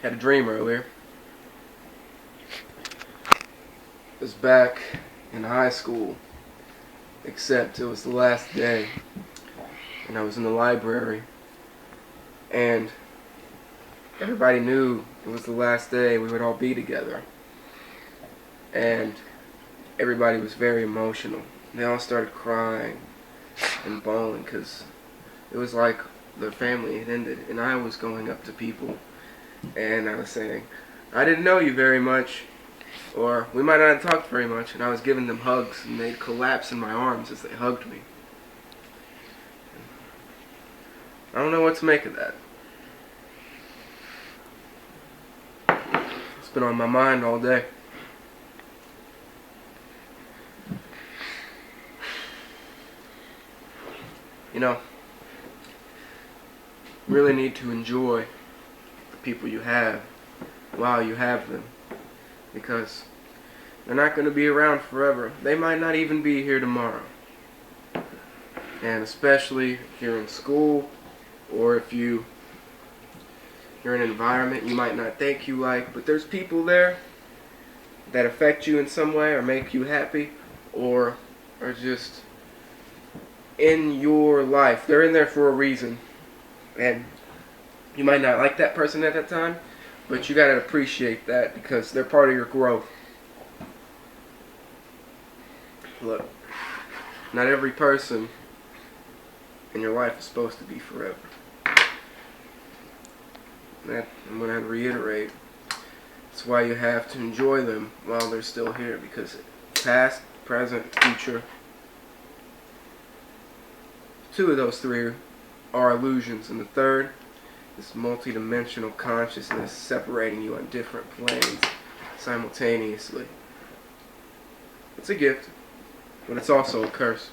Had a dream earlier. It was back in high school, except it was the last day, and I was in the library, and everybody knew it was the last day we would all be together, and everybody was very emotional. They all started crying and bawling because it was like their family had ended, and I was going up to people and I was saying, I didn't know you very much, or we might not have talked very much, and I was giving them hugs, and they'd collapse in my arms as they hugged me. I don't know what to make of that. It's been on my mind all day. You know, you really need to enjoy the people you have while you have them, because they're not going to be around forever. They might not even be here tomorrow. And especially if you're in school, or if you're in an environment you might not think you like, but there's people there that affect you in some way or make you happy or are just in your life. They're in there for a reason. And you might not like that person at that time, but you gotta appreciate that because they're part of your growth. Look, not every person in your life is supposed to be forever. That I'm going to reiterate. That's why you have to enjoy them while they're still here, because past, present, future, two of those three are illusions, and the third is multidimensional consciousness separating you on different planes simultaneously. It's a gift, but it's also a curse.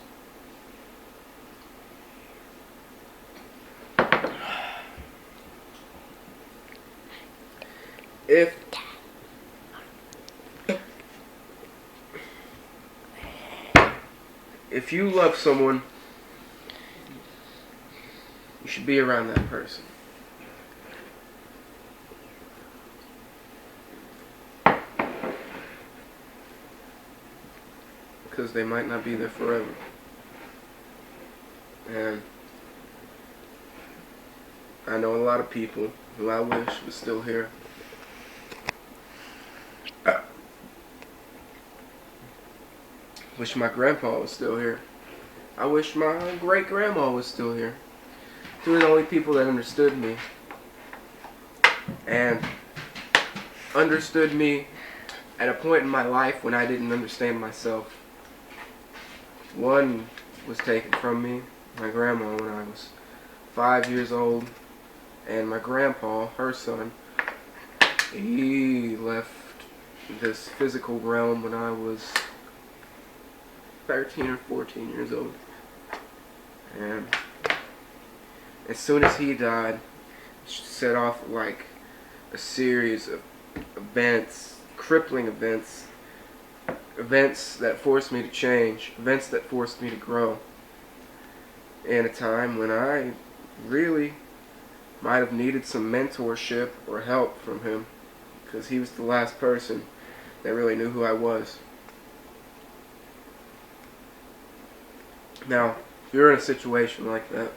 If you love someone, you should be around that person. Because they might not be there forever. And I know a lot of people who I wish was still here. Wish my grandpa was still here. I wish my great-grandma was still here. Two of the only people that understood me. And understood me at a point in my life when I didn't understand myself. One was taken from me, my grandma, when I was 5 years old. And my grandpa, her son, he left this physical realm when I was 13 or 14 years old. And as soon as he died, it set off like a series of events, crippling events, events that forced me to change, events that forced me to grow, in a time when I really might have needed some mentorship or help from him, because he was the last person that really knew who I was. Now, if you're in a situation like that,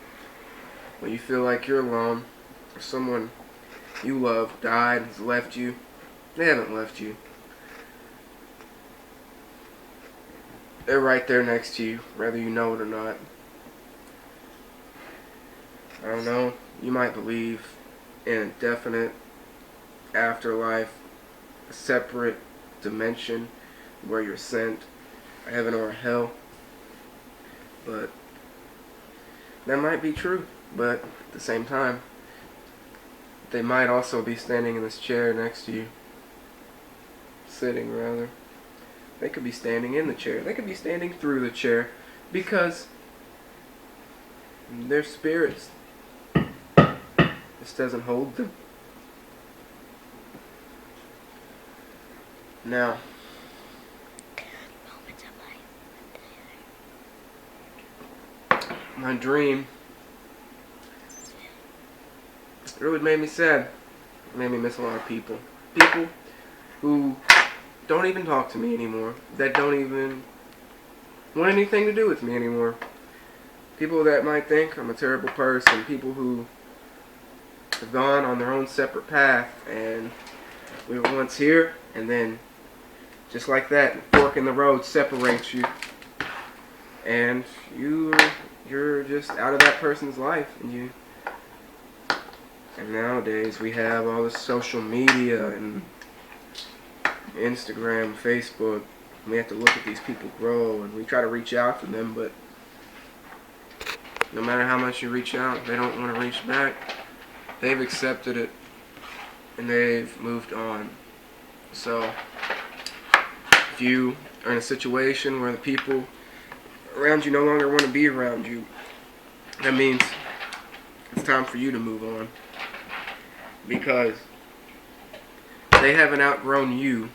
where you feel like you're alone, or someone you love died, has left you, they haven't left you. They're right there next to you, whether you know it or not. I don't know, you might believe in a definite afterlife, a separate dimension where you're sent, heaven or hell. But that might be true, but at the same time, they might also be standing in this chair next to you. Sitting, rather. They could be standing in the chair. They could be standing through the chair, because their spirits just doesn't hold them. Now, my dream, it really made me sad. made me miss a lot of people. People who don't even talk to me anymore. That don't even want anything to do with me anymore. People that might think I'm a terrible person. People who have gone on their own separate path, and we were once here, and then just like that, the fork in the road separates you, and you're just out of that person's life. And nowadays we have all this social media and Instagram, Facebook. We have to look at these people grow, and we try to reach out to them, but no matter how much you reach out, they don't want to reach back. They've accepted it, and they've moved on. So if you are in a situation where the people around you no longer want to be around you, that means it's time for you to move on, because they haven't outgrown you.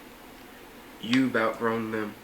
You've outgrown them.